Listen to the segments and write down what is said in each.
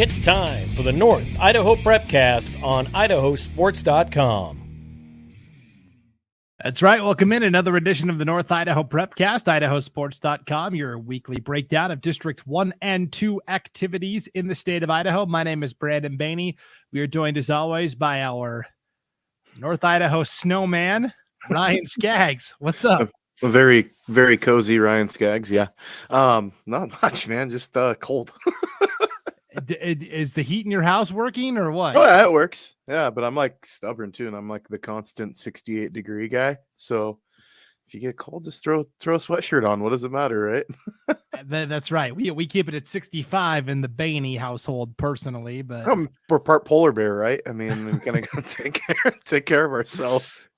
It's time for the North Idaho Prepcast on IdahoSports.com. That's right. Welcome in another edition of the North Idaho Prepcast, IdahoSports.com, your weekly breakdown of Districts 1 and 2 activities in the state of Idaho. My name is Brandon Baney. We are joined, as always, by our North Idaho snowman, Ryan Scaggs. What's up? A very, very cozy Ryan Scaggs, yeah. Not much, man. Just cold. Is the heat in your house working or what? Oh, yeah, it works. Yeah, but I'm like stubborn too, and I'm like the constant 68-degree guy. So if you get cold, just throw a sweatshirt on. What does it matter, right? That's right. We keep it at 65 in the Baney household personally, but we're part polar bear, right? I mean, we kind of gotta take care of ourselves.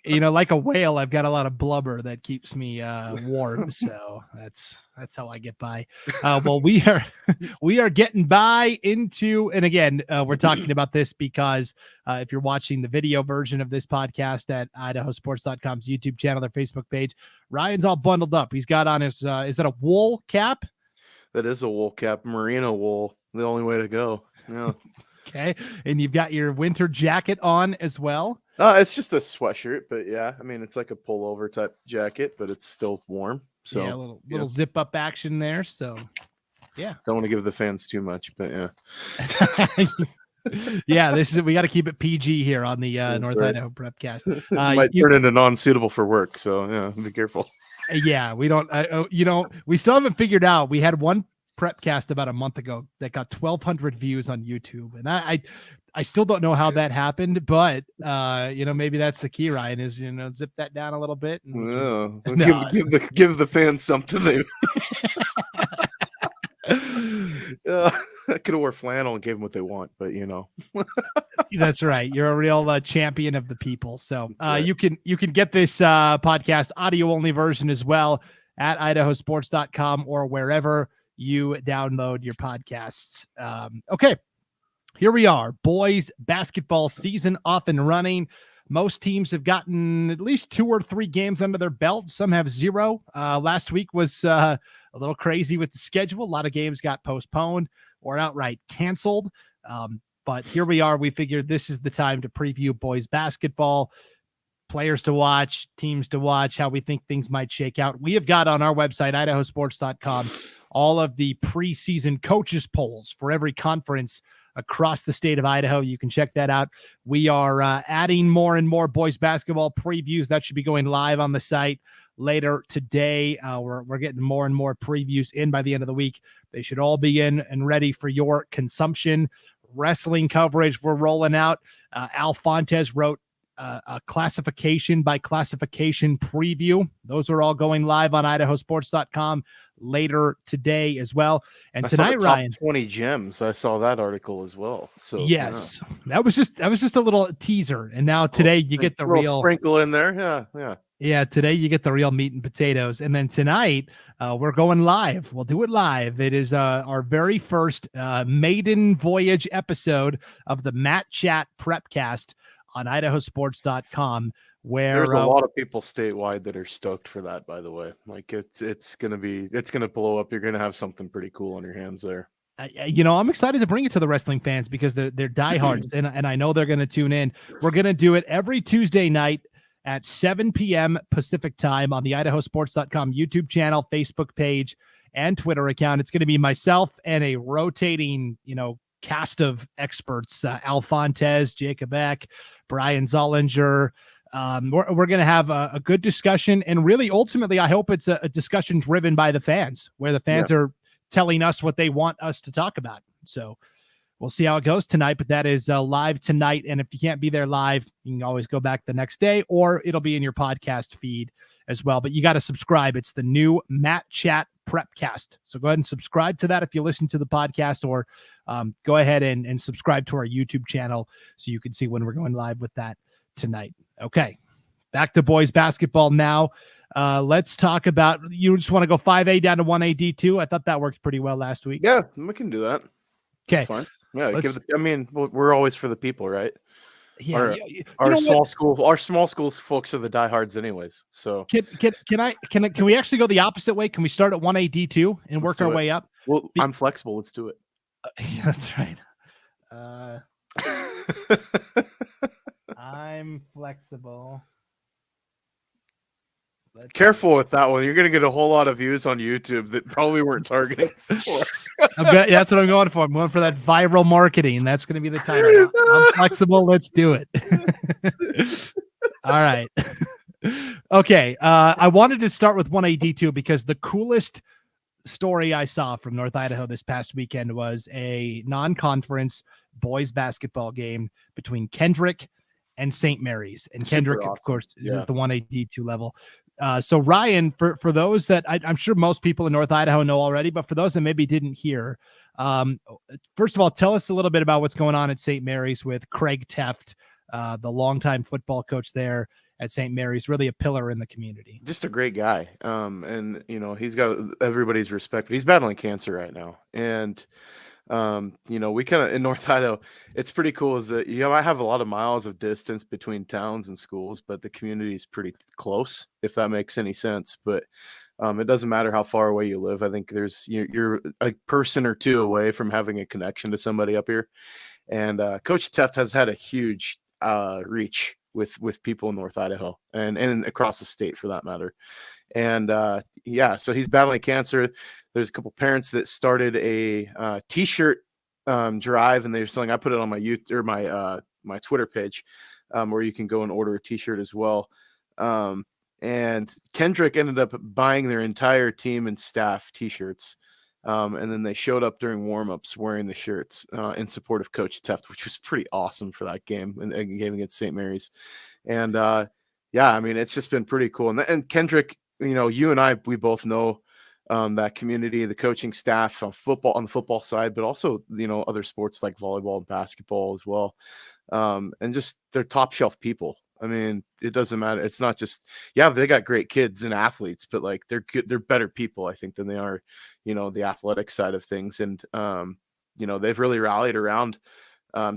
You know, like a whale, I've got a lot of blubber that keeps me warm. So that's how I get by. Well, we are getting by into, and again, we're talking about this because if you're watching the video version of this podcast at IdahoSports.com's YouTube channel, their Facebook page, Ryan's all bundled up. He's got on his, is that a wool cap? That is a wool cap, merino wool. The only way to go. Yeah. Okay. And you've got your winter jacket on as well. It's just a sweatshirt, but yeah, I mean, it's like a pullover type jacket, but it's still warm. So yeah, a little zip up action there. So yeah. Don't want to give the fans too much, but yeah. Yeah, we got to keep it PG here on the North right. Idaho Prepcast. Might turn into non-suitable for work, so yeah, be careful. Yeah, we don't. We still haven't figured out. We had one Prepcast about a month ago that got 1,200 views on YouTube, and I still don't know how that happened, but maybe that's the key, Ryan. Is zip that down a little bit. And give the fans something they. I could have wore flannel and gave them what they want, but That's right. You're a real champion of the people. So right. you can get this podcast audio only version as well at IdahoSports.com or wherever you download your podcasts. Okay, here we are. Boys basketball season off and running. Most teams have gotten at least 2 or 3 games under their belt. Some have 0. Last week was a little crazy with the schedule. A lot of games got postponed or outright canceled. But here we are. We figured this is the time to preview boys basketball, players to watch, teams to watch, how we think things might shake out. We have got on our website, IdahoSports.com, all of the preseason coaches polls for every conference across the state of Idaho. You can check that out. We are adding more and more boys basketball previews. That should be going live on the site later today. We're getting more and more previews in by the end of the week. They should all be in and ready for your consumption. Wrestling coverage we're rolling out. Al Fontes wrote a classification by classification preview. Those are all going live on IdahoSports.com later today as well. And tonight, Ryan, 20 gems. I saw that article as well. So yes, that was just a little teaser. And now today you get the real sprinkle in there. Yeah, today you get the real meat and potatoes. And then tonight, we're going live. We'll do it live. It is our very first maiden voyage episode of the Matt Chat Prepcast on IdahoSports.com, where there's a lot of people statewide that are stoked for that, by the way. Like it's gonna blow up. You're gonna have something pretty cool on your hands there. I'm excited to bring it to the wrestling fans because they're diehards and I know they're gonna tune in. We're gonna do it every Tuesday night at 7 p.m. Pacific time on the IdahoSports.com YouTube channel, Facebook page, and Twitter account. It's going to be myself and a rotating, cast of experts, Al Fontes, Jacob Eck, Brian Zollinger. We're going to have a good discussion. And really, ultimately, I hope it's a discussion driven by the fans, where the fans are telling us what they want us to talk about. So we'll see how it goes tonight, but that is live tonight. And if you can't be there live, you can always go back the next day, or it'll be in your podcast feed as well. But you got to subscribe. It's the new Matt Chat Prepcast. So go ahead and subscribe to that if you listen to the podcast, or go ahead and subscribe to our YouTube channel so you can see when we're going live with that tonight. Okay, back to boys basketball now. Let's talk about, you just want to go 5A down to 1A D2. I thought that worked pretty well last week. Yeah, we can do that. Okay. That's fine. Yeah, we're always for the people, right? Yeah, our small school folks are the diehards, anyways. So can we actually go the opposite way? Can we start at 1A D2 and work our way up? Well, I'm flexible. Let's do it. Yeah, that's right. I'm flexible. Careful with that one. You're going to get a whole lot of views on YouTube that probably weren't targeting for. That's what I'm going for. I'm going for that viral marketing. That's going to be the title. I'm flexible. Let's do it. All right. Okay. I wanted to start with 1AD2 because the coolest story I saw from North Idaho this past weekend was a non-conference boys basketball game between Kendrick and St. Mary's. And Kendrick, Super of course, is awesome. at the 1AD2 level. So Ryan, for those that I'm sure most people in North Idaho know already, but for those that maybe didn't hear, first of all, tell us a little bit about what's going on at St. Mary's with Craig Teft, the longtime football coach there at St. Mary's, really a pillar in the community. Just a great guy. And you know, he's got everybody's respect, but he's battling cancer right now. And you know, we kind of in North Idaho, it's pretty cool is that, you know, I have a lot of miles of distance between towns and schools, but the community is pretty close, if that makes any sense. But it doesn't matter how far away you live. I think you're a person or two away from having a connection to somebody up here. And Coach Teft has had a huge reach with people in North Idaho and across the state for that matter. And yeah, so he's battling cancer. There's a couple parents that started a t-shirt drive, and they're selling. I put it on my youth or my Twitter page, where you can go and order a t-shirt as well. And Kendrick ended up buying their entire team and staff t-shirts. And then they showed up during warm-ups wearing the shirts in support of Coach Teft, which was pretty awesome for that game and game against St. Mary's. And yeah, I mean, it's just been pretty cool. And Kendrick, you know, you and I, we both know that community, the coaching staff on the football side, but also, you know, other sports like volleyball and basketball as well. And just they're top shelf people. I mean, it doesn't matter. It's not just, yeah, they got great kids and athletes, but like they're good, they're better people, I think, than they are, you know, the athletic side of things. And, you know, they've really rallied around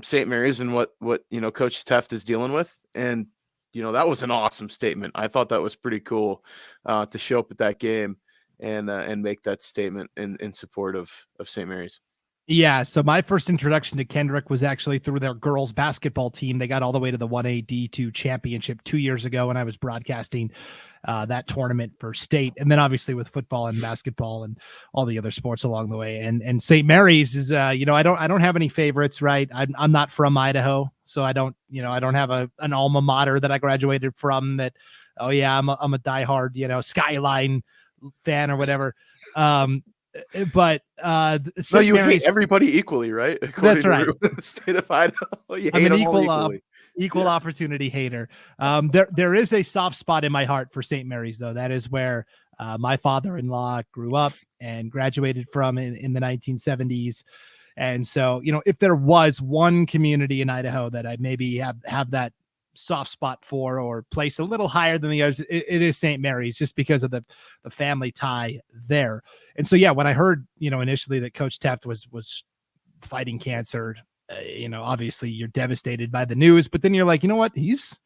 St. Mary's and what, you know, Coach Teft is dealing with. And, you know, that was an awesome statement. I thought that was pretty cool to show up at that game and make that statement in support of St. Mary's. Yeah, so my first introduction to Kendrick was actually through their girls basketball team. They got all the way to the 1AD2 championship 2 years ago when I was broadcasting that tournament for state, and then obviously with football and basketball and all the other sports along the way. And St. Mary's is, you know, I don't have any favorites, right? I'm not from Idaho, so I don't have an alma mater that I graduated from. That, oh yeah, I'm a diehard, you know, Skyline fan or whatever. But so you hate everybody equally, right? That's right. The state of Idaho, you I'm hate an equal opportunity hater. There is a soft spot in my heart for St. Mary's, though. That is where my father-in-law grew up and graduated from in the 1970s. And so, you know, if there was one community in Idaho that I maybe have that soft spot for or place a little higher than the others, it is St. Mary's, just because of the family tie there. And so, yeah, when I heard, you know, initially that Coach Teft was fighting cancer, you know, obviously you're devastated by the news, but then you're like, you know what? He's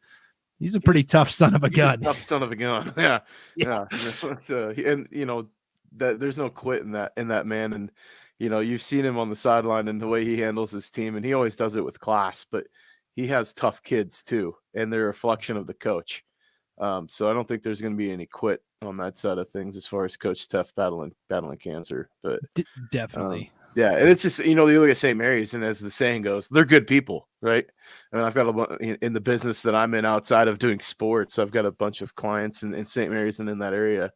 a pretty tough son of a gun. Tough son of a gun. Yeah. Yeah. And you know, that there's no quit in that man. And, you know, you've seen him on the sideline and the way he handles his team, and he always does it with class, but he has tough kids too, and they're a reflection of the coach. So I don't think there's going to be any quit on that side of things as far as Coach Teft battling cancer. But definitely, yeah. And it's just, you know, you look at St. Mary's, and as the saying goes, they're good people, right? I mean, I've got in the business that I'm in outside of doing sports, I've got a bunch of clients in St. Mary's and in that area,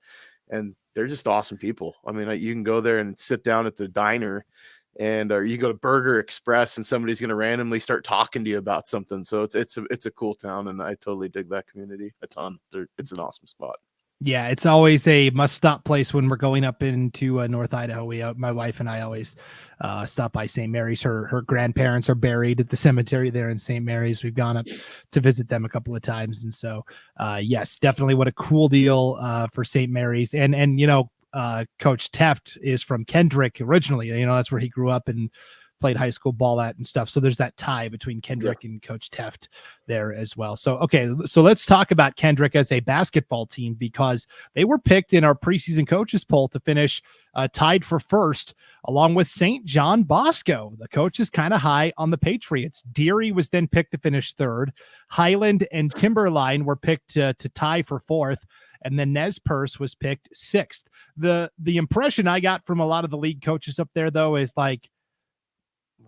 and they're just awesome people. I mean, you can go there and sit down at the diner, and or you go to Burger Express and somebody's going to randomly start talking to you about something. So it's a cool town, and I totally dig that community a ton. It's an awesome spot. Yeah, it's always a must-stop place when we're going up into North Idaho. My wife and I always stop by St. Mary's. Her grandparents are buried at the cemetery there in St. Mary's. We've gone up to visit them a couple of times, and so yes, definitely what a cool deal for St. Mary's. And you know, Coach Teft is from Kendrick originally. You know, that's where he grew up and played high school ball at and stuff. So there's that tie between Kendrick and Coach Teft there as well. So, okay, so let's talk about Kendrick as a basketball team, because they were picked in our preseason coaches poll to finish tied for first, along with St. John Bosco. The coach is kind of high on the Patriots. Deary was then picked to finish third. Highland and Timberline were picked to tie for fourth. And then Nez Perce was picked sixth. The impression I got from a lot of the league coaches up there, though, is like,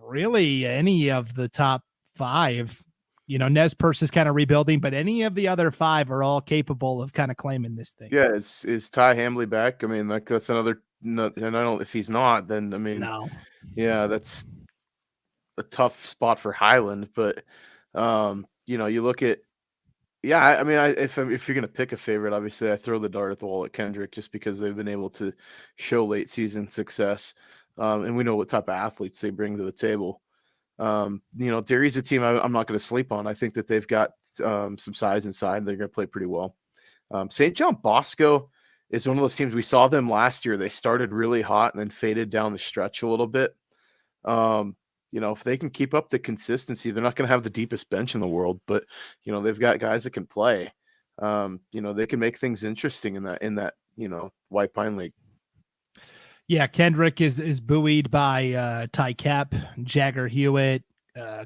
really any of the top five, Nez Perce is kind of rebuilding, but any of the other five are all capable of kind of claiming this thing. Yeah, is Ty Hambley back? I mean, that's another. And I don't. If he's not, then I mean, No. Yeah, that's a tough spot for Highland. But you look at. Yeah, I mean, if you're gonna pick a favorite, obviously I throw the dart at the wall at Kendrick, just because they've been able to show late season success, and we know what type of athletes they bring to the table. Deary's a team I'm not going to sleep on. I think that they've got some size inside. They're going to play pretty well. St. John Bosco is one of those teams. We saw them last year. They started really hot and then faded down the stretch a little bit. If they can keep up the consistency, they're not going to have the deepest bench in the world, but they've got guys that can play. They can make things interesting in that White Pine League. Yeah, Kendrick is buoyed by Ty Cap, Jagger Hewitt,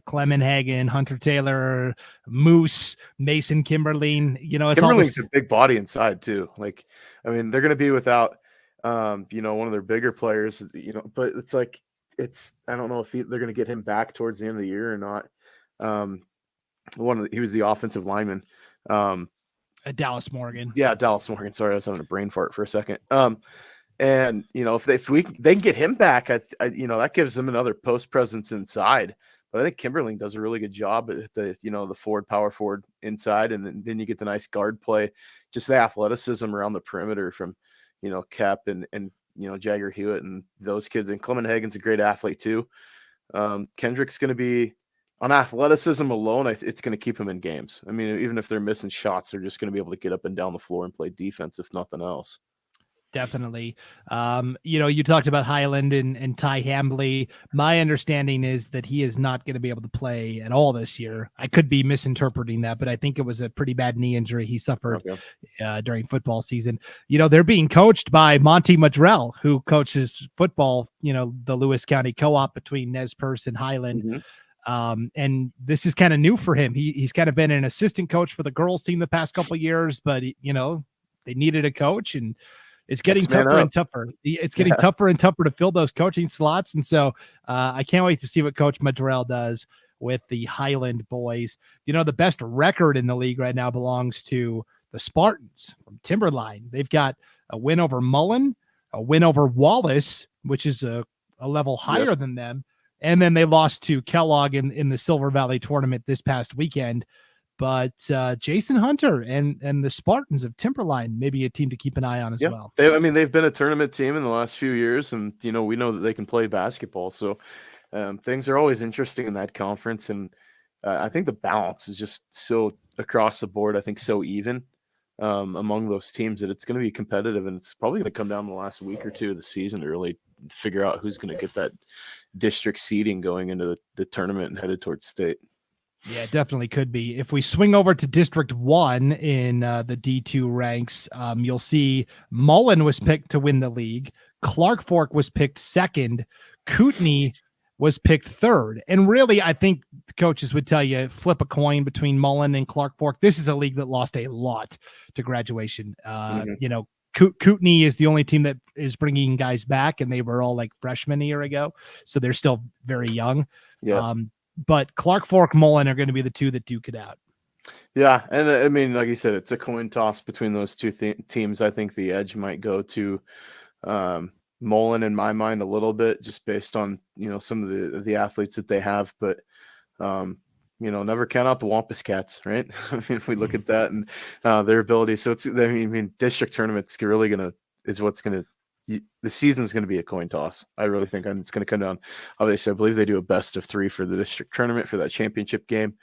Clement Hagen, Hunter Taylor, Moose, Mason Kimberline. It's Kimberling's a big body inside too. Like, I mean, they're going to be without, one of their bigger players, but it's like, I don't know if they're going to get him back towards the end of the year or not. He was the offensive lineman. Dallas Morgan. Yeah, Dallas Morgan. Sorry, I was having a brain fart for a second. And if they can get him back, that gives them another post presence inside. But I think Kimberling does a really good job at the power forward inside, and then you get the nice guard play, just the athleticism around the perimeter from Cap and Jagger Hewitt and those kids. And Clement Hagen's a great athlete too. Kendrick's going to be on athleticism alone. It's going to keep him in games. I mean, even if they're missing shots, they're just going to be able to get up and down the floor and play defense, if nothing else. Definitely. You talked about Highland and Ty Hambley. My understanding is that he is not going to be able to play at all this year. I could be misinterpreting that, but I think it was a pretty bad knee injury he suffered during football season. They're being coached by Monty Madrell, who coaches football, the Lewis County co-op between Nez Perce and Highland. Mm-hmm. And this is kind of new for him. He's kind of been an assistant coach for the girls team the past couple of years, but they needed a coach, and it's getting tougher and tougher. It's getting tougher and tougher to fill those coaching slots. And so I can't wait to see what Coach Madrell does with the Highland boys. The best record in the league right now belongs to the Spartans from Timberline. They've got a win over Mullen, a win over Wallace, which is a level higher than them. And then they lost to Kellogg in the Silver Valley tournament this past weekend. But Jason Hunter and the Spartans of Timberline may be a team to keep an eye on as well. They've been a tournament team in the last few years, and we know that they can play basketball. So things are always interesting in that conference, and I think the balance is just so across the board. I think so even among those teams that it's going to be competitive, and it's probably going to come down the last week or two of the season to really figure out who's going to get that district seeding going into the tournament and headed towards state. Yeah, it definitely could be. If we swing over to District 1 in the D2 ranks, you'll see Mullen was picked to win the league. Clark Fork was picked second. Kootenai was picked third. And really, I think the coaches would tell you, flip a coin between Mullen and Clark Fork. This is a league that lost a lot to graduation. Kootenai is the only team that is bringing guys back, and they were all like freshmen a year ago. So they're still very young. Yeah. But Clark Fork, Mullen are going to be the two that duke it out. Yeah, and I mean, like you said, it's a coin toss between those two teams. I think the edge might go to Mullen in my mind a little bit, just based on some of the athletes that they have. But never count out the Wampus Cats, right? I mean, if we look at that and their ability, so district tournaments the season's going to be a coin toss. I really think it's going to come down. Obviously, I believe they do a best of 3 for the district tournament for that championship game.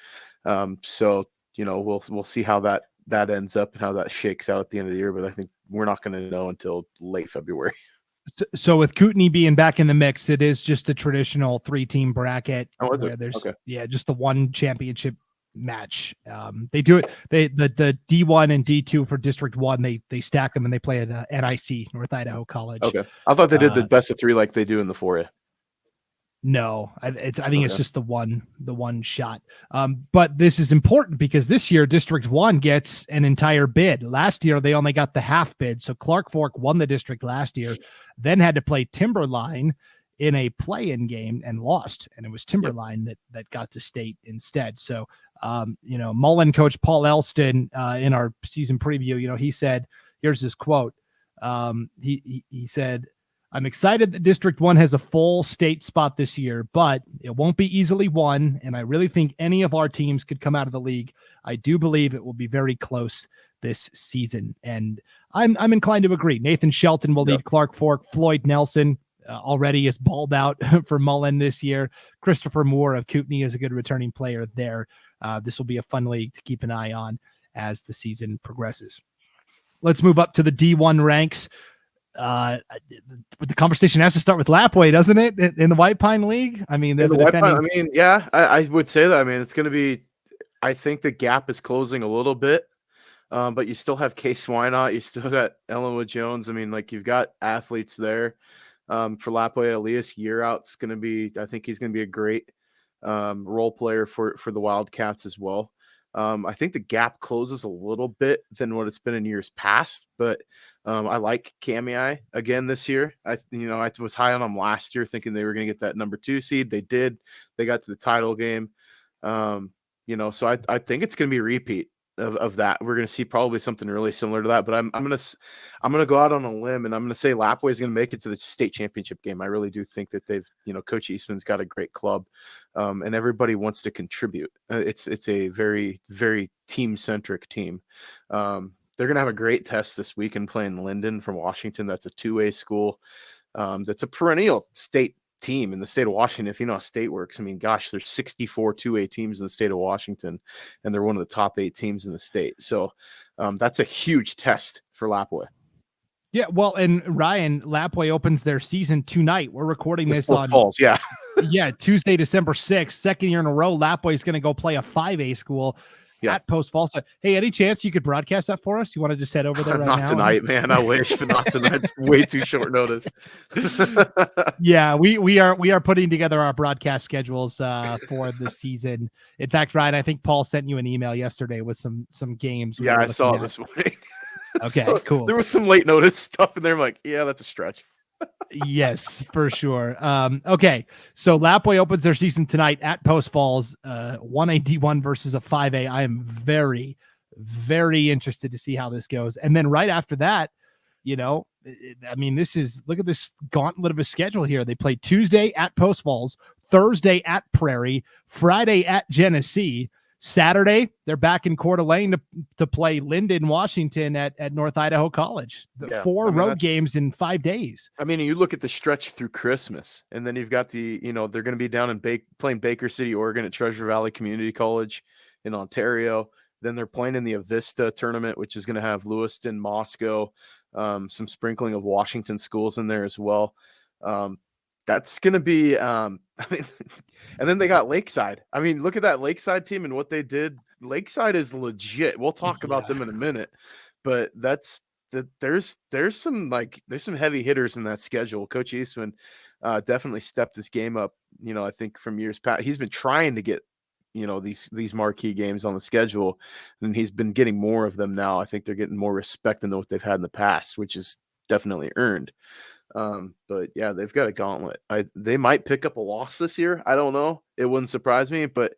So we'll see how that ends up and how that shakes out at the end of the year. But I think we're not going to know until late February. So with Kootenai being back in the mix, it is just a traditional 3-team bracket where there's just the one championship match. They do it. The D1 and D2 for District 1, they stack them and they play at NIC, North Idaho College. Okay, I thought they did the best of 3 like they do in the 4A. No, I think it's just the one shot. But this is important because this year District 1 gets an entire bid. Last year they only got the half bid. So Clark Fork won the district last year, then had to play Timberline in a play-in game and lost. And it was Timberline that got to state instead. So Mullen coach Paul Elston in our season preview, he said, here's his quote. He said, "I'm excited that District 1 has a full state spot this year, but it won't be easily won, and I really think any of our teams could come out of the league. I do believe it will be very close this season." And I'm inclined to agree. Nathan Shelton will lead Clark Fork. Floyd Nelson already is balled out for Mullen this year. Christopher Moore of Kootenai is a good returning player there. This will be a fun league to keep an eye on as the season progresses. Let's move up to the D1 ranks. The conversation has to start with Lapwai, doesn't it? In the White Pine League, I mean, I would say that. I mean, it's going to be. I think the gap is closing a little bit, but you still have Case Wynot, you still got Ellenwood Jones. I mean, like you've got athletes there. For Lapwai, Elias Yearout's going to be. I think he's going to be a great role player for the Wildcats as well. I think the gap closes a little bit than what it's been in years past, but I like Kamei again this year. I was high on them last year, thinking they were going to get that number 2 seed. They did. They got to the title game. So I think it's going to be a repeat of that. We're going to see probably something really similar to that. But I'm gonna go out on a limb and I'm gonna say Lapwai is going to make it to the state championship game. I really do think that they've, Coach Eastman's got a great club, and everybody wants to contribute. It's a very, very team-centric team. They're going to have a great test this weekend playing Linden from Washington. That's a 2A school. That's a perennial state team in the state of Washington. If you know how state works, I mean, gosh, there's 64 2A teams in the state of Washington, and they're one of the top 8 teams in the state. So that's a huge test for Lapwai. Yeah, well, and Ryan, Lapwai opens their season tonight. We're recording this on Falls, Tuesday, December 6th. Second year in a row, Lapwai is going to go play a 5A school at Post Falls. Hey, any chance you could broadcast that for us? You want to just head over there right now? Not tonight, man. I wish, but not tonight. It's way too short notice. Yeah, we are putting together our broadcast schedules for the season. In fact, Ryan, I think Paul sent you an email yesterday with some games. Yeah, I saw it this morning. Okay, so, cool. There was some late notice stuff in there. I'm like, yeah, that's a stretch. Yes, for sure. Okay, so Lapwai opens their season tonight at Post Falls, 1A D1 versus a 5A. I am very, very interested to see how this goes. And then right after that, look at this gauntlet of a schedule here. They play Tuesday at Post Falls, Thursday at Prairie, Friday at Genesee, Saturday, they're back in Coeur d'Alene to play Linden, Washington at North Idaho College. Four road games in 5 days. I mean, you look at the stretch through Christmas, and then you've got they're going to be down in playing Baker City, Oregon at Treasure Valley Community College in Ontario. Then they're playing in the Avista tournament, which is going to have Lewiston, Moscow, some sprinkling of Washington schools in there as well. That's going to be, and then they got Lakeside. I mean, look at that Lakeside team and what they did. Lakeside is legit. We'll talk about them in a minute, but there's some heavy hitters in that schedule. Coach Eastman definitely stepped this game up. I think from years past, he's been trying to get, these marquee games on the schedule, and he's been getting more of them now. I think they're getting more respect than what they've had in the past, which is definitely earned. But yeah, they've got a gauntlet. They might pick up a loss this year. I don't know. It wouldn't surprise me, but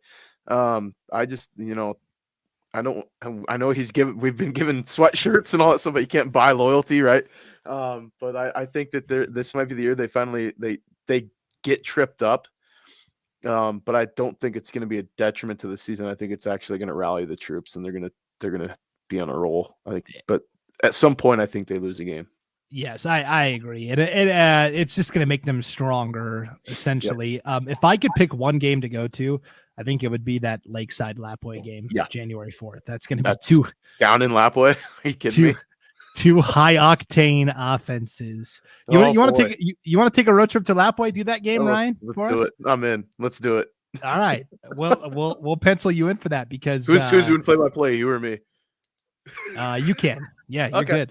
I just, I know we've been given sweatshirts and all that stuff, but you can't buy loyalty, right? But I think that this might be the year they finally they get tripped up. But I don't think it's going to be a detriment to the season. I think it's actually going to rally the troops, and they're going to be on a roll. I think, but at some point, I think they lose a game. Yes, I agree. And it's just going to make them stronger, essentially. Yep. If I could pick one game to go to, I think it would be that Lakeside Lapwai game, January 4th. That's going to be two. Down in Lapwai? Are you kidding me? Two high octane offenses. You Oh, want to boy. take you want to take a road trip to Lapwai? Do that game, Oh, Ryan. let's do it. I'm in. Let's do it. All right. We'll pencil you in for that because Who's doing play-by-play? You or me? you can. Yeah, you're Okay.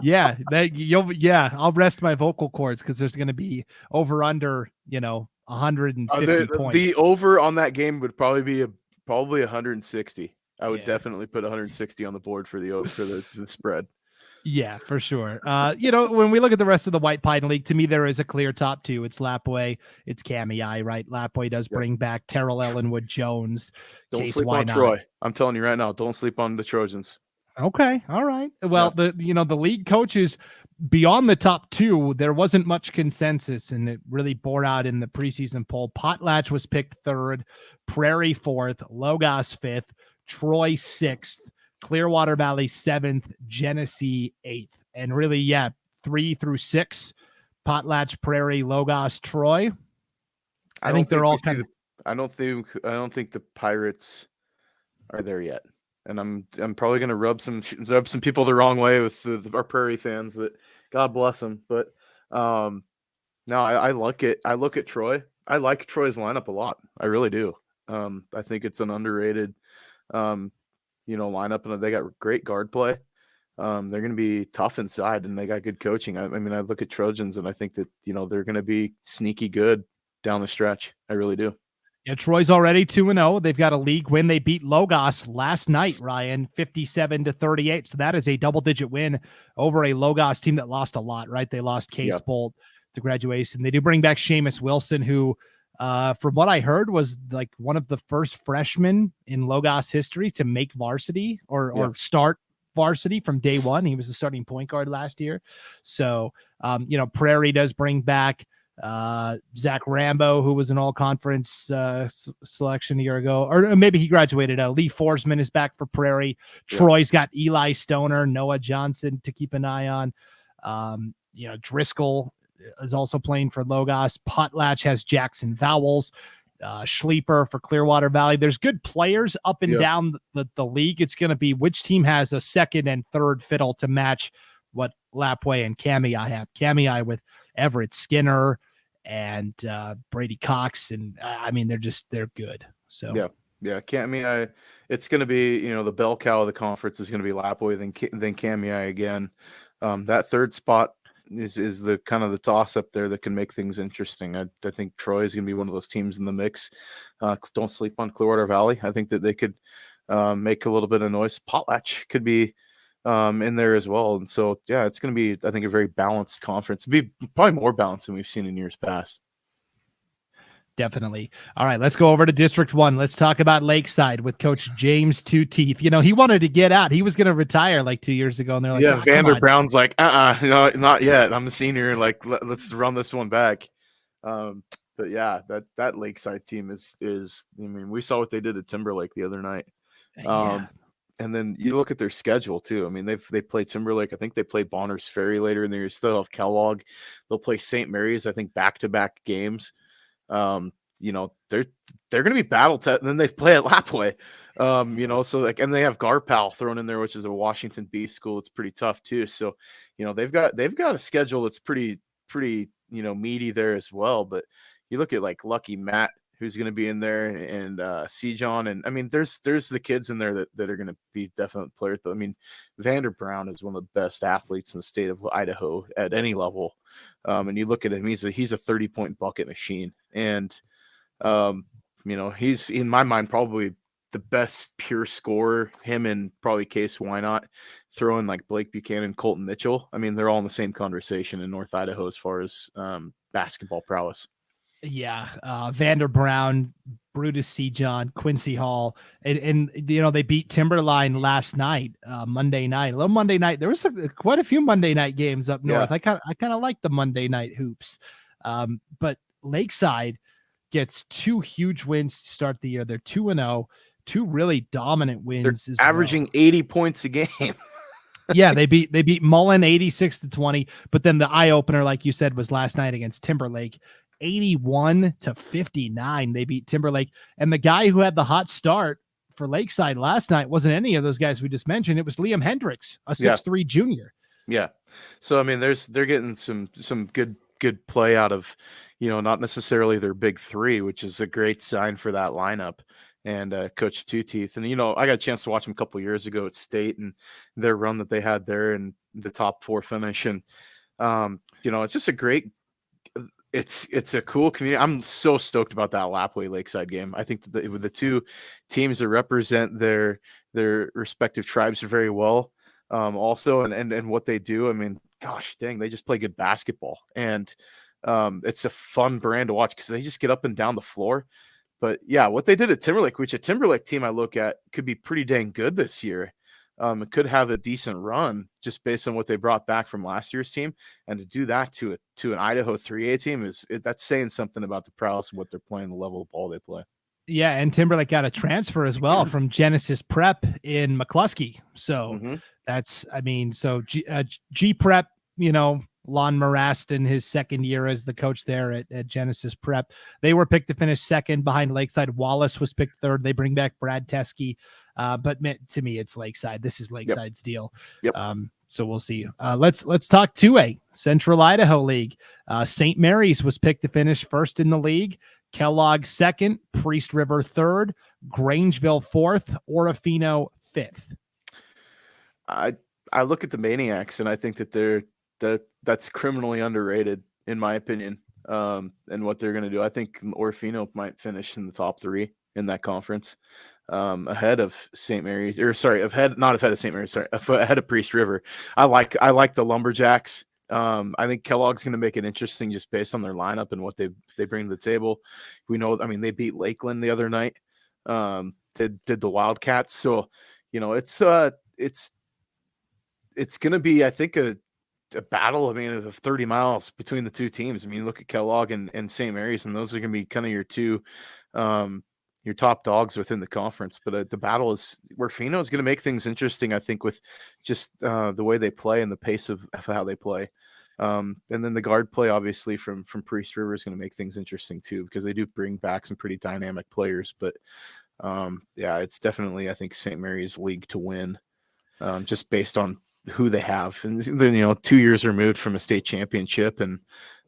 good. I'll rest my vocal cords because there's going to be over under 150 points. The over on that game would probably be probably 160. I would Yeah. definitely put 160 on the board for the spread. Yeah, for sure. When we look at the rest of the White Pine League, to me, there is a clear top two. It's Lapwai, it's Kamei, right? Lapwai does bring back Terrell Ellenwood Jones. Don't Case, sleep why on not? Troy. I'm telling you right now, don't sleep on the Trojans. Okay, all right. Well, the league coaches beyond the top two, there wasn't much consensus, and it really bore out in the preseason poll. Potlatch was picked third, Prairie fourth, Logos fifth, Troy sixth, Clearwater Valley seventh, Genesee eighth, and really, 3 through 6, Potlatch, Prairie, Logos, Troy. I think they're all kind of. I don't think the Pirates are there yet, and I'm probably going to rub some people the wrong way with our Prairie fans. That God bless them, but no, I look at Troy. I like Troy's lineup a lot. I really do. I think it's an underrated lineup, and they got great guard play. They're going to be tough inside, and they got good coaching. I look at Trojans, and I think that they're going to be sneaky good down the stretch. I really do. Yeah, Troy's already 2-0. They've got a league win. They beat Logos last night, Ryan, 57-38. So that is a double-digit win over a Logos team that lost a lot, right? They lost Case Bolt to graduation. They do bring back Seamus Wilson, who from what I heard, was like one of the first freshmen in Logos history to make varsity or start varsity from day one. He was the starting point guard last year. So, Prairie does bring back Zach Rambo, who was an all-conference selection a year ago, or maybe he graduated. Lee Forsman is back for Prairie. Troy's got Eli Stoner, Noah Johnson to keep an eye on. Driscoll is also playing for Logos. Potlatch has Jackson Vowels, Schleeper for Clearwater Valley. There's good players up and down the league. It's going to be which team has a second and third fiddle to match what Lapwai and Kamei have. Kamei with Everett Skinner and Brady Cox, and they're good. So Kamei, it's going to be the bell cow of the conference is going to be Lapwai, then Kamei again. That third spot is the kind of the toss up there that can make things interesting. I think Troy is going to be one of those teams in the mix. Don't sleep on Clearwater Valley. I think that they could make a little bit of noise. Potlatch could be in there as well. And so, it's going to be, I think, a very balanced conference. It'll be probably more balanced than we've seen in years past. Definitely. All right, let's go over to District 1. Let's talk about Lakeside with Coach James Two Teeth. He wanted to get out. He was going to retire like 2 years ago, and they're like, Vander Brown's like, no, not yet. I'm a senior. Like, let's run this one back. But that Lakeside team is. We saw what they did at Timberlake the other night. And then you look at their schedule too. They play Timberlake. I think they play Bonner's Ferry later in the year. Still have Kellogg. They'll play St. Mary's. I think back-to-back games. They're going to be battle tested. Then they play at Lapwai. And they have Garpal thrown in there, which is a Washington B school. It's pretty tough too. So, they've got a schedule that's pretty meaty there as well. But you look at like Lucky Matt, who's going to be in there, and C. John, and there's the kids in there that are going to be definite players. But Vander Brown is one of the best athletes in the state of Idaho at any level. And you look at him, he's a 30-point bucket machine, and he's in my mind probably the best pure scorer. Him and probably Case Why Not throw in like Blake Buchanan, Colton Mitchell. They're all in the same conversation in North Idaho as far as basketball prowess. Vander Brown, Brutus C. John, Quincy Hall, and they beat Timberline last night, Monday night. A little Monday night. There was quite a few Monday night games up north. I kind of like the Monday night hoops. But Lakeside gets 2 huge wins to start the year. They're 2-0, 2 really dominant wins. They're averaging 80 points a game. They beat Mullen 86-20, but then the eye opener, like you said, was last night against Timberlake. 81-59. They beat Timberlake. And the guy who had the hot start for Lakeside last night wasn't any of those guys we just mentioned. It was Liam Hendricks, a 6'3" junior. Yeah. So I mean, they're getting some good play out of, not necessarily their big three, which is a great sign for that lineup. And Coach Two Teeth, and I got a chance to watch him a couple years ago at State and their run that they had there and the top 4 finish. And it's just a great. It's a cool community. I'm so stoked about that Lapwai Lakeside game. I think that with the two teams that represent their respective tribes very well. Also, and what they do. I mean, gosh dang, they just play good basketball, and it's a fun brand to watch because they just get up and down the floor. But yeah, what they did at Timberlake, which a Timberlake team I look at could be pretty dang good this year. It could have a decent run just based on what they brought back from last year's team, and to do that to an Idaho 3A team that's saying something about the prowess of what they're playing, the level of ball they play. Yeah, and Timberlake got a transfer as well from Genesis Prep in McCluskey. So that's, G Prep, Lon Maraston, his second year as the coach there at Genesis Prep. They were picked to finish second behind Lakeside. Wallace was picked third. They bring back Brad Teskey. But to me, it's Lakeside. This is Lakeside's deal. Yep. So we'll see. Let's talk 2A, Central Idaho League. St. Mary's was picked to finish first in the league. Kellogg second, Priest River third, Grangeville fourth, Orofino fifth. I look at the Maniacs and I think that that's criminally underrated in my opinion. And what they're going to do, I think Orofino might finish in the top 3 in that conference, ahead of St. Mary's, not ahead of St. Mary's, ahead of Priest River. I like the Lumberjacks. I think Kellogg's going to make it interesting just based on their lineup and what they bring to the table. We know, they beat Lakeland the other night. Did the Wildcats. So, it's going to be, I think, a battle. Of 30 miles between the two teams. Look at Kellogg and St. Mary's, and those are going to be kind of your two, your top dogs within the conference. But the battle is where Fino is going to make things interesting, I think, with just the way they play and the pace of how they play. And then the guard play, obviously, from Priest River is going to make things interesting too, because they do bring back some pretty dynamic players. But it's definitely, I think, St. Mary's league to win, just based on who they have. And they're 2 years removed from a state championship and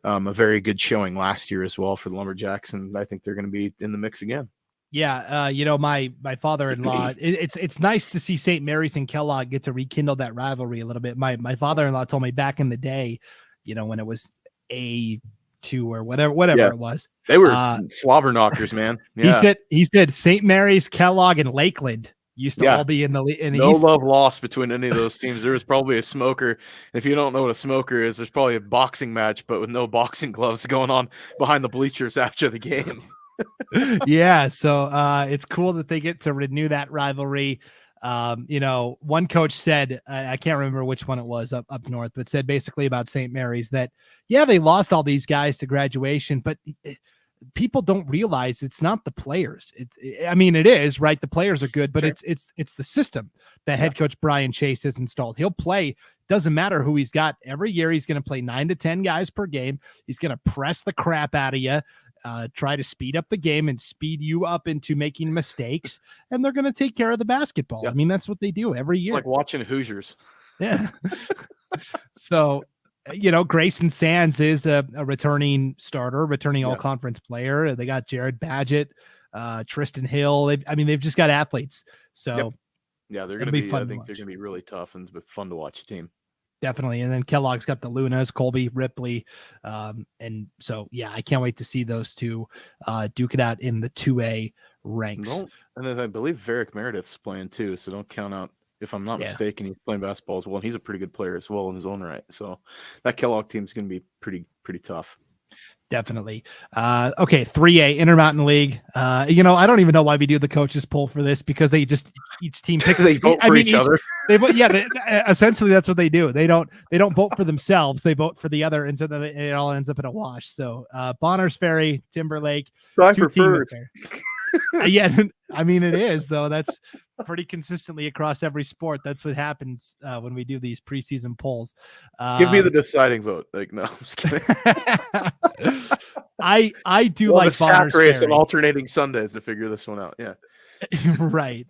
a very good showing last year as well for the Lumberjacks. And I think they're going to be in the mix again. Yeah, my father-in-law, it's nice to see St. Mary's and Kellogg get to rekindle that rivalry a little bit. My father-in-law told me back in the day, when it was A2 or whatever it was. They were slobber knockers, man. Yeah. He said St. Mary's, Kellogg, and Lakeland used to all be in the league. No love lost between any of those teams. There was probably a smoker. If you don't know what a smoker is, there's probably a boxing match, but with no boxing gloves going on behind the bleachers after the game. Yeah, so it's cool that they get to renew that rivalry. One coach said, I can't remember which one it was up north, but said basically about St. Mary's that, they lost all these guys to graduation, but people don't realize it's not the players. It is, right? The players are good, but Sure. it's the system that head coach Brian Chase has installed. He'll play, doesn't matter who he's got. Every year he's going to play 9 to 10 guys per game. He's going to press the crap out of you. Try to speed up the game and speed you up into making mistakes, and they're going to take care of the basketball. Yep. That's what they do every year. It's like watching Hoosiers. Yeah. So, Grayson Sands is a returning starter, all-conference player. They got Jared Badgett, Tristan Hill. They've just got athletes. So, yeah, they're going to be. I think they're going to be really tough and fun to watch team. Definitely. And then Kellogg's got the Lunas, Colby, Ripley. And so, I can't wait to see those two duke it out in the 2A ranks. And I believe Varick Meredith's playing too. So don't count out, if I'm not mistaken, he's playing basketball as well. And he's a pretty good player as well in his own right. So that Kellogg team is going to be pretty tough. Definitely. Okay, 3A Intermountain League. I don't even know why we do the coaches poll for this, because they just each team picks. They vote for each other. They vote. Yeah, essentially that's what they do. They don't vote for themselves. They vote for the other, and so then it all ends up in a wash. So Bonners Ferry, Timberlake. I prefer. It is though. That's pretty consistently across every sport. That's what happens when we do these preseason polls. Give me the deciding vote. No, I'm just kidding. I do like Bonners Ferry on alternating Sundays to figure this one out. Yeah. Right.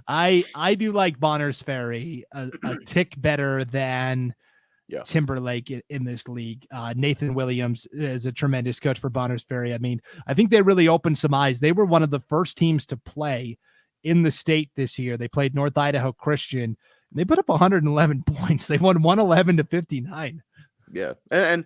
I do like Bonners Ferry a tick better than Yeah. Timberlake in this league. Nathan Williams is a tremendous coach for Bonners Ferry. I mean, I think they really opened some eyes. They were one of the first teams to play in the state this year. They played North Idaho Christian. And they put up 111 points. They won 111-59. Yeah. And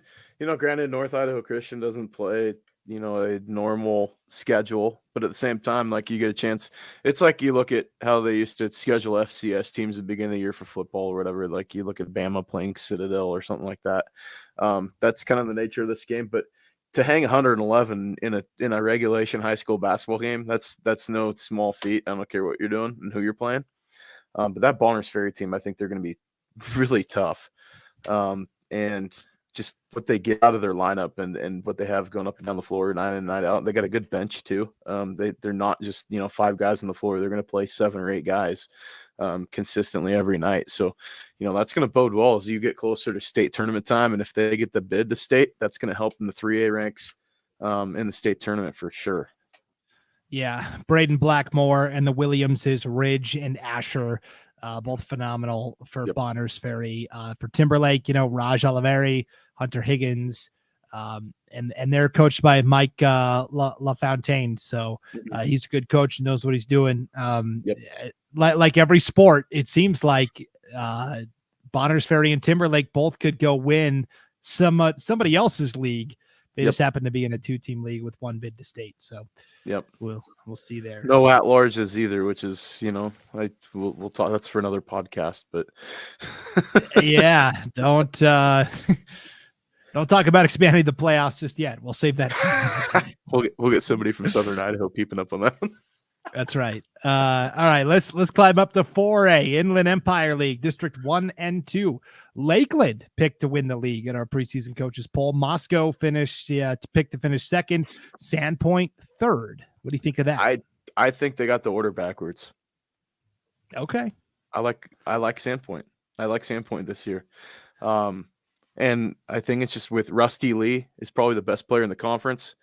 granted, North Idaho Christian doesn't play, a normal schedule, but at the same time, like, you get a chance. It's like you look at how they used to schedule FCS teams at the beginning of the year for football or whatever. Like, you look at Bama playing Citadel or something like that. That's kind of the nature of this game. But to hang 111 in a regulation high school basketball game, that's no small feat. I don't care what you're doing and who you're playing. But that Bonners Ferry team, I think they're going to be really tough. And just what they get out of their lineup and what they have going up and down the floor night in, night out. They got a good bench too. They're not just, 5 guys on the floor. They're going to play 7 or 8 guys consistently every night. So, that's going to bode well as you get closer to state tournament time. And if they get the bid to state, that's going to help in the 3A ranks in the state tournament for sure. Yeah. Braden Blackmore and the Williamses, Ridge and Asher, both phenomenal for Bonners Ferry. For Timberlake, Raj Oliveri, Hunter Higgins, and they're coached by Mike LaFontaine. So he's a good coach and knows what he's doing. Like every sport, it seems like Bonners Ferry and Timberlake both could go win somebody else's league. They just happen to be in a 2-team league with 1 bid to state. So we'll see there. No at-larges either, which is, we'll talk. That's for another podcast, but yeah, don't talk about expanding the playoffs just yet. We'll save that. We'll get somebody from Southern Idaho peeping up on that. That's right. All right, let's climb up to 4A Inland Empire League, District 1 and 2. Lakeland picked to win the league in our preseason coaches poll. Moscow finished picked to finish second. Sandpoint third. What do you think of that? I think they got the order backwards. Okay. I like Sandpoint. I like Sandpoint this year. And I think it's just with Rusty Lee is probably the best player in the conference.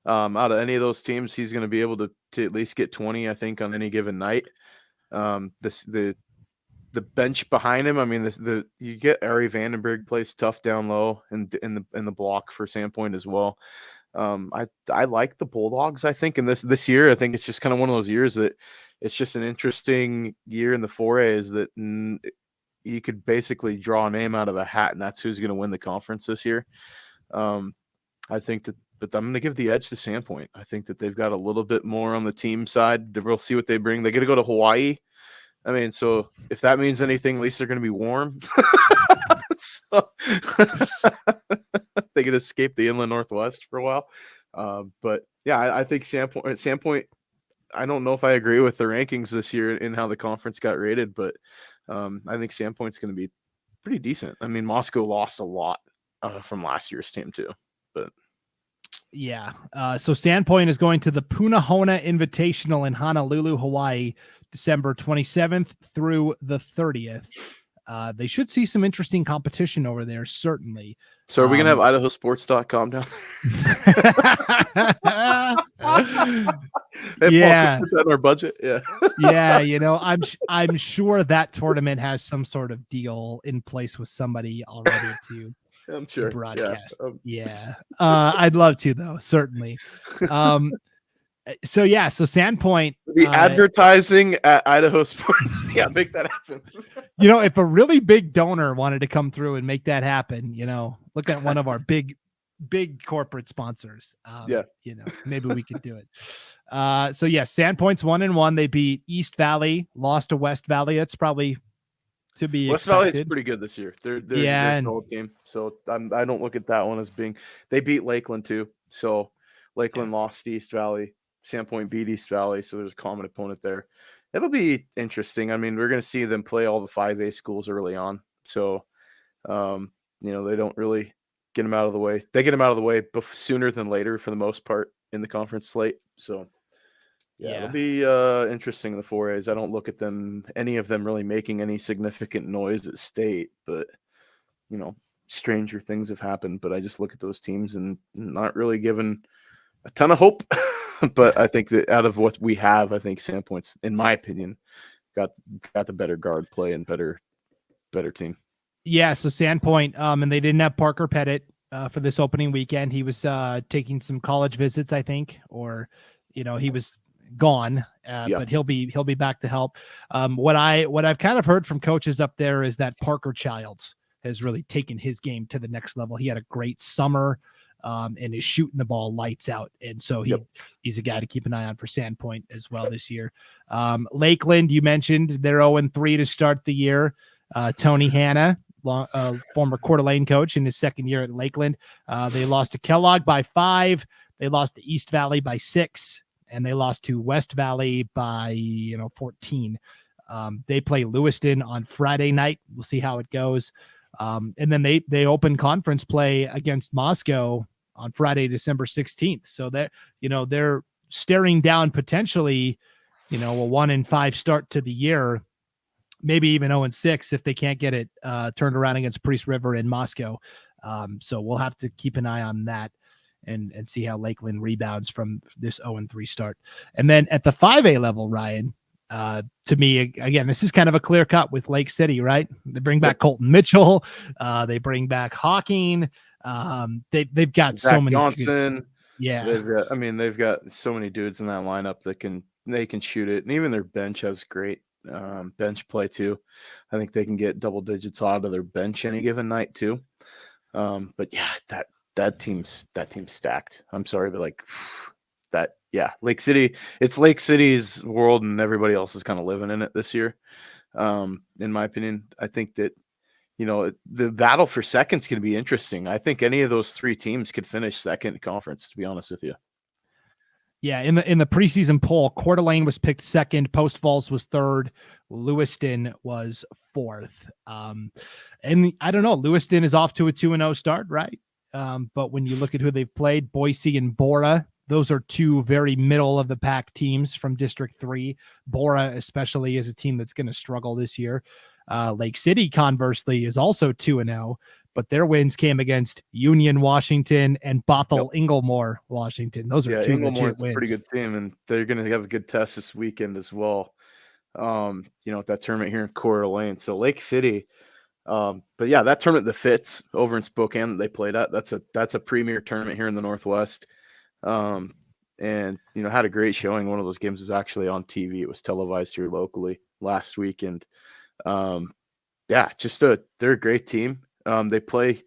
Out of any of those teams, he's going to be able to at least get 20, I think, on any given night. The bench behind him, I mean, you get Ari Vandenberg plays tough down low and in the block for Sandpoint as well. I like the Bulldogs, I think, in this year. I think it's just kind of one of those years that it's just an interesting year in the 4A is that you could basically draw a name out of a hat, and that's who's going to win the conference this year. I think that, but I'm going to give the edge to Sandpoint. I think that they've got a little bit more on the team side. We'll see what they bring. They got to go to Hawaii. I mean, so if that means anything, at least they're going to be warm. So they could escape the inland Northwest for a while. But yeah, I think Sandpoint, I don't know if I agree with the rankings this year in how the conference got rated, but I think Sandpoint's going to be pretty decent. I mean, Moscow lost a lot from last year's team too, but yeah. So Sandpoint is going to the Punahona Invitational in Honolulu, Hawaii, December 27th through the 30th. They should see some interesting competition over there, certainly. So are we going to have IdahoSports.com down there? Yeah. Put that in our budget. Yeah. Yeah. I'm sure that tournament has some sort of deal in place with somebody already to I'm sure. broadcast. Yeah. I'd love to, though. Certainly. So Sandpoint. The advertising at Idaho Sports. Yeah, make that happen. If a really big donor wanted to come through and make that happen, look at one of our big corporate sponsors. Maybe we could do it. Sandpoint's 1-1. They beat East Valley, lost to West Valley. That's probably to be West expected. Valley is pretty good this year. They're an old team. So I don't look at that one as being. They beat Lakeland too. So Lakeland lost to East Valley. Sandpoint beat East Valley, so there's a common opponent there. It'll be interesting. I mean, we're going to see them play all the 5A schools early on. So, they don't really get them out of the way. They get them out of the way sooner than later for the most part in the conference slate. So, it'll be interesting in the 4As. I don't look at any of them really making any significant noise at state, but, stranger things have happened. But I just look at those teams and not really given a ton of hope. But I think that out of what we have, I think Sandpoint's, in my opinion, got the better guard play and better team. Yeah, so Sandpoint, and they didn't have Parker Pettit for this opening weekend. He was taking some college visits, I think, or he was gone. But he'll be back to help. What I've kind of heard from coaches up there is that Parker Childs has really taken his game to the next level. He had a great summer. And is shooting the ball lights out. And so he's a guy to keep an eye on for Sandpoint as well this year. Lakeland, you mentioned they're 0-3 to start the year. Tony Hanna, former Coeur d'Alene coach in his second year at Lakeland. They lost to Kellogg by 5. They lost to East Valley by 6. And they lost to West Valley by 14. They play Lewiston on Friday night. We'll see how it goes. And then they open conference play against Moscow on Friday, December 16th. So that, they're staring down potentially, a 1-5 start to the year, maybe even 0-6 if they can't get it turned around against Priest River in Moscow. So we'll have to keep an eye on that and see how Lakeland rebounds from this 0-3 start. And then at the 5A level, Ryan, to me, again, this is kind of a clear cut with Lake City, right? They bring back Colton Mitchell. They bring back Hawking. They've got Zach so many Johnson. Yeah. They've got so many dudes in that lineup that they can shoot it. And even their bench has great bench play too. I think they can get double digits out of their bench any given night too. But yeah, that team's stacked. I'm sorry, but Lake City, it's Lake City's world and everybody else is kind of living in it this year. In my opinion, I think that, the battle for second's going to be interesting. I think any of those 3 teams could finish second conference, to be honest with you. Yeah, in the preseason poll, Coeur d'Alene was picked second, Post Falls was third, Lewiston was fourth. And I don't know, Lewiston is off to a 2-0 start, right? But when you look at who they've played, Boise and Bora, those are 2 very middle of the pack teams from District 3. Bora especially is a team that's going to struggle this year. Lake City, conversely, is also 2-0, but their wins came against Union, Washington, and Bothell Inglemoor, Washington. Those are 2 legit wins. A pretty good team, and they're going to have a good test this weekend as well. At that tournament here in Coeur d'Alene. So Lake City, but yeah, that tournament, the Fits over in Spokane that they played at, that's a premier tournament here in the Northwest. And had a great showing. One of those games was actually on TV. It was televised here locally last weekend. They're a great team. They play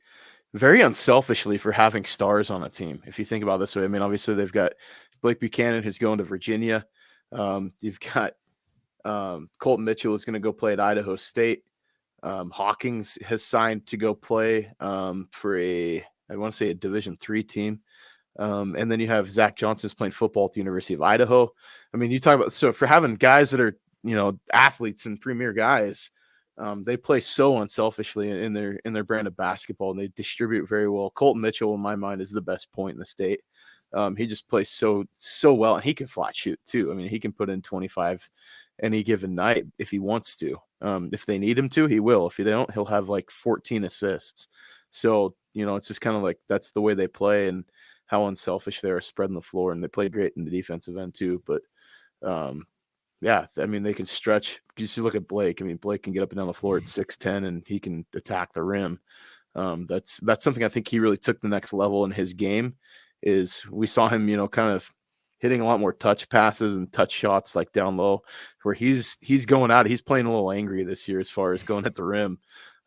very unselfishly for having stars on a team. If you think about it this way, I mean, obviously they've got Blake Buchanan who's going to Virginia. You've got Colton Mitchell is going to go play at Idaho State. Hawkins has signed to go play for I want to say a Division III team. And then you have Zach Johnson's playing football at the University of Idaho. I mean, you talk about, so for having guys that are, athletes and premier guys, they play so unselfishly in their brand of basketball, and they distribute very well. Colton Mitchell, in my mind, is the best point in the state. He just plays so well, and he can flat shoot too. I mean, he can put in 25 any given night if he wants to. If they need him to, he will. If they don't, he'll have like 14 assists. So, it's just kind of like that's the way they play and how unselfish they are spreading the floor, and they play great in the defensive end too. But I mean, they can stretch. Just you look at Blake. I mean, Blake can get up and down the floor at 6'10", and he can attack the rim. That's something I think he really took the next level in his game. Is we saw him, kind of hitting a lot more touch passes and touch shots like down low, where he's going out. He's playing a little angry this year as far as going at the rim,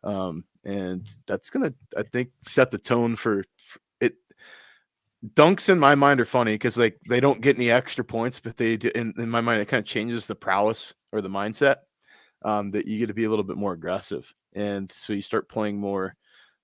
and that's gonna, I think, set the tone for it. Dunks in my mind are funny because like they don't get any extra points, but they do, in my mind it kind of changes the prowess or the mindset that you get to be a little bit more aggressive, and so you start playing more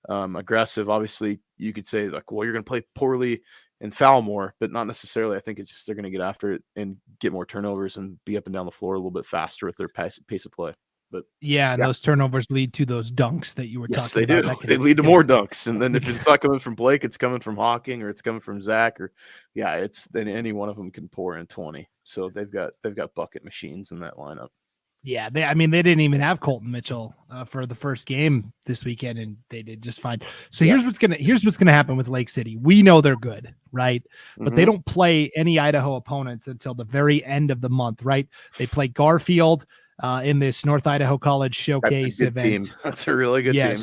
aggressive. Obviously, you could say like, well, you're going to play poorly and foul more, but not necessarily. I think it's just they're going to get after it and get more turnovers and be up and down the floor a little bit faster with their pace of play. But yeah, those turnovers lead to those dunks that you were talking about. Yes, they do. They lead to more dunks, and then if it's not coming from Blake, it's coming from Hawking or it's coming from Zach, or then any one of them can pour in 20. So they've got bucket machines in that lineup. Yeah, they didn't even have Colton Mitchell for the first game this weekend, and they did just fine. So here's what's gonna happen with Lake City. We know they're good, right? But they don't play any Idaho opponents until the very end of the month, right? They play Garfield in this North Idaho College Showcase event. Team. That's a really good team.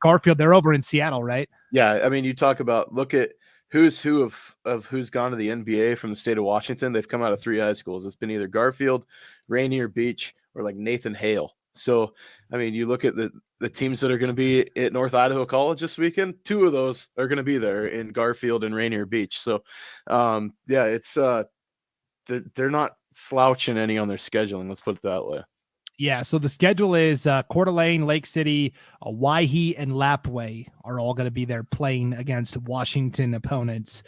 Garfield, they're over in Seattle, right? Yeah, I mean, you talk about look at who's who of who's gone to the NBA from the state of Washington. They've come out of 3 high schools. It's been either Garfield, Rainier Beach, or like Nathan Hale. So, I mean, you look at the teams that are going to be at North Idaho College this weekend. 2 of those are going to be there in Garfield and Rainier Beach. So, yeah, it's they're not slouching any on their scheduling. Let's put it that way. Yeah, so the schedule is Coeur d'Alene, Lake City, Owyhee, and Lapwai are all going to be there playing against Washington opponents.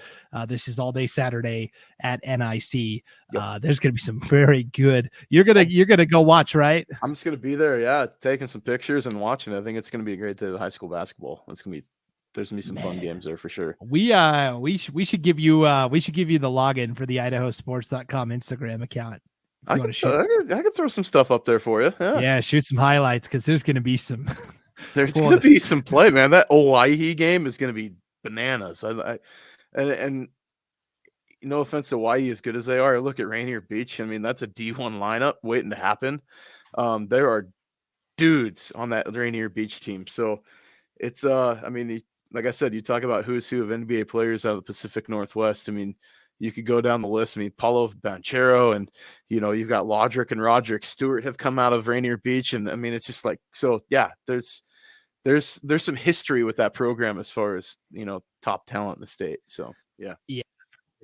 This is all day Saturday at NIC. Yep. There's going to be some very good. You're gonna go watch, right? I'm just gonna be there. Yeah, taking some pictures and watching. I think it's gonna be a great day of high school basketball. There's gonna be some fun games there for sure. We should give you the login for the IdahoSports.com Instagram account. I could throw some stuff up there for you. Yeah, shoot some highlights because there's going to be some. There's going to be some play, man. That Owyhee game is going to be bananas. And no offense to Owyhee, as good as they are, look at Rainier Beach. I mean, that's a D1 lineup waiting to happen. There are dudes on that Rainier Beach team, so it's I mean, like I said, you talk about who's who of NBA players out of the Pacific Northwest. I mean, you could go down the list. I mean, Paulo Banchero and, you've got Lodrick and Roderick Stewart have come out of Rainier Beach. And I mean, it's just like, so yeah, there's some history with that program as far as, top talent in the state. So, yeah. Yeah.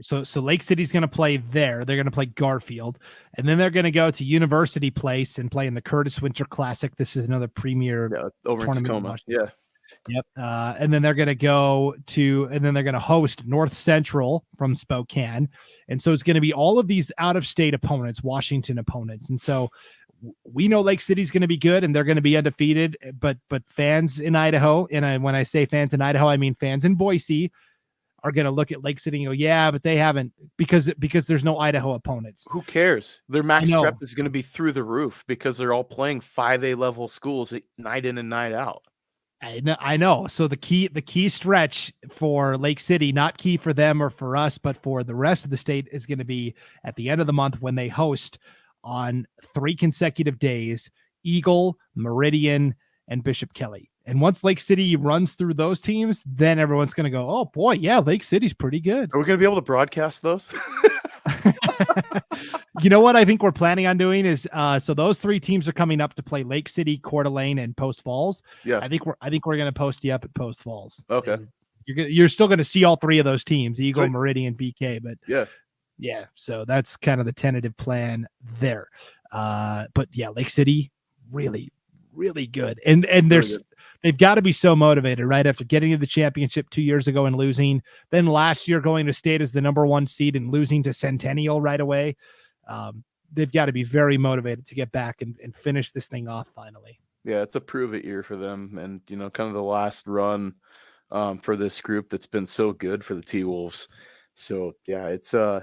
So Lake City's going to play there. They're going to play Garfield, and then they're going to go to University Place and play in the Curtis Winter Classic. This is another premier over in Tacoma. Yeah. Yep. And then they're going to host North Central from Spokane. And so it's going to be all of these out of state opponents, Washington opponents. And so we know Lake City's going to be good and they're going to be undefeated, but fans in Idaho, and when I say fans in Idaho, I mean fans in Boise, are going to look at Lake City and go, yeah, but they haven't, because there's no Idaho opponents. Who cares? Their max prep is going to be through the roof because they're all playing 5A level schools night in and night out. I know. So the key stretch for Lake City, not key for them or for us, but for the rest of the state, is going to be at the end of the month when they host on 3 consecutive days, Eagle, Meridian, and Bishop Kelly. And once Lake City runs through those teams, then everyone's going to go, oh boy, yeah, Lake City's pretty good. Are we going to be able to broadcast those? You know what I think we're planning on doing is so those 3 teams are coming up to play Lake City, Coeur d'Alene, and Post Falls. Yeah, I think we're going to post you up at Post Falls. Okay, and you're still going to see all 3 of those teams, Eagle, Meridian, BK. But yeah. So that's kind of the tentative plan there. But yeah, Lake City really, really good, and they've got to be so motivated, right? After getting to the championship 2 years ago and losing, then last year going to state as the number 1 seed and losing to Centennial right away. They've got to be very motivated to get back and finish this thing off finally. Yeah, it's a prove it year for them. And, kind of the last run for this group that's been so good for the T-Wolves. So, yeah, it's going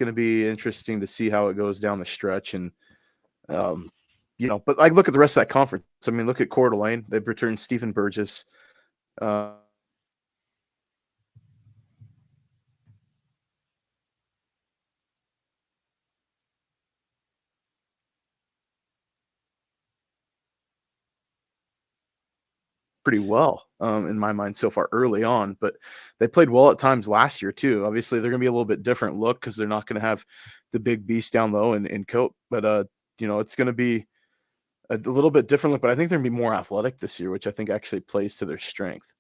to be interesting to see how it goes down the stretch. And, but like look at the rest of that conference. I mean, look at Coeur d'Alene. They've returned Stephen Burgess. Pretty well in my mind so far early on, but they played well at times last year too. Obviously, they're going to be a little bit different look because they're not going to have the big beast down low in Cope, but it's going to be a little bit different look, but I think they're going to be more athletic this year, which I think actually plays to their strength.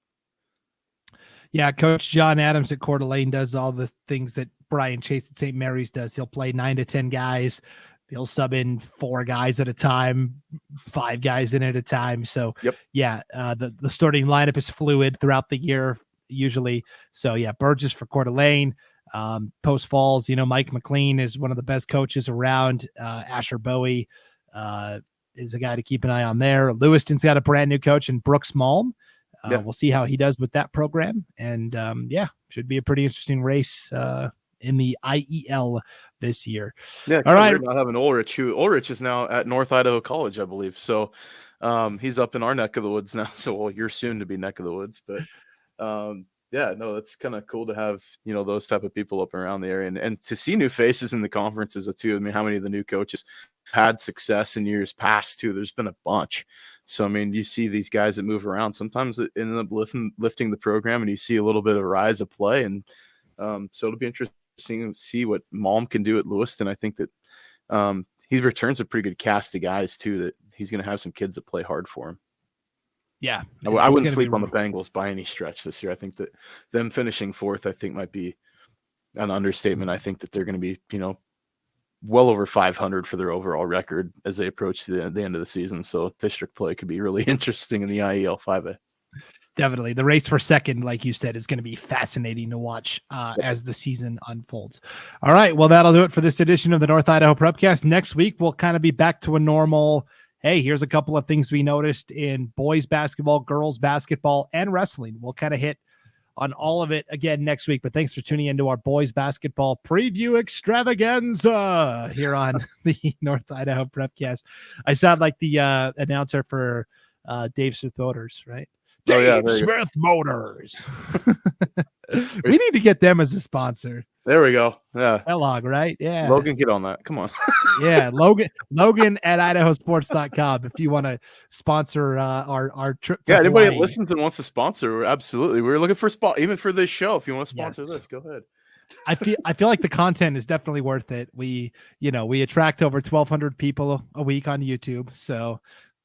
Yeah, Coach John Adams at Coeur d'Alene does all the things that Brian Chase at St. Mary's does. He'll play 9 to 10 guys. He'll sub in 4 guys at a time, 5 guys in at a time. So, yeah, the starting lineup is fluid throughout the year usually. So, yeah, Burgess for Coeur d'Alene. Post Falls, Mike McLean is one of the best coaches around. Asher Bowie is a guy to keep an eye on there. Lewiston's got a brand new coach in Brooks Malm. We'll see how he does with that program. And, should be a pretty interesting race in the IEL this year. Yeah, all right. We're not having Ulrich. Ulrich is now at North Idaho College, I believe. So he's up in our neck of the woods now. So well, you're soon to be neck of the woods, but yeah, no, that's kind of cool to have, those type of people up around the area and to see new faces in the conferences too. I mean, how many of the new coaches had success in years past too? There's been a bunch. So, I mean, you see these guys that move around. Sometimes it ended up lifting the program and you see a little bit of rise of play. And so it'll be interesting to see what Malm can do at Lewiston. I think that he returns a pretty good cast of guys too, that he's going to have some kids that play hard for him. Yeah, I wouldn't sleep on the Bengals by any stretch this year. I think that them finishing fourth, I think might be an understatement. I think that they're going to be, well over 500 for their overall record as they approach the end of the season. So district play could be really interesting in the IEL 5A. Definitely. The race for second, like you said, is going to be fascinating to watch as the season unfolds. All right. Well, that'll do it for this edition of the North Idaho Prepcast. Next week, we'll kind of be back to a normal, hey, here's a couple of things we noticed in boys basketball, girls basketball, and wrestling. We'll kind of hit on all of it again next week. But thanks for tuning into our boys basketball preview extravaganza here on the North Idaho Prepcast. I sound like the announcer for Dave Smith Motors, right? Dave Smith Motors. We need to get them as a sponsor. There we go. Yeah. Kellogg, right? Yeah. Logan, get on that. Come on. Yeah. Logan at IdahoSports.com if you want to sponsor our trip to anybody Hawaii. that listens and wants to sponsor, absolutely. We're looking for a spot, even for this show. If you want to sponsor this, go ahead. I feel like the content is definitely worth it. We attract over 1,200 people a week on YouTube. So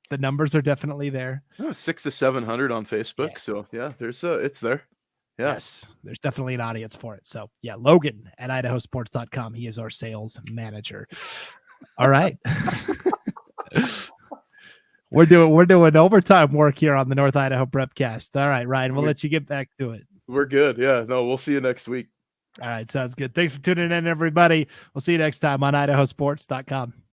the numbers are definitely there. 600 to 700 on Facebook. Yeah. So yeah, it's there. Yeah. Yes, there's definitely an audience for it. So yeah, Logan at IdahoSports.com. He is our sales manager. All right. We're doing overtime work here on the North Idaho Prepcast. All right, Ryan, we'll let you get back to it. We're good. Yeah, no, we'll see you next week. All right, sounds good. Thanks for tuning in, everybody. We'll see you next time on IdahoSports.com.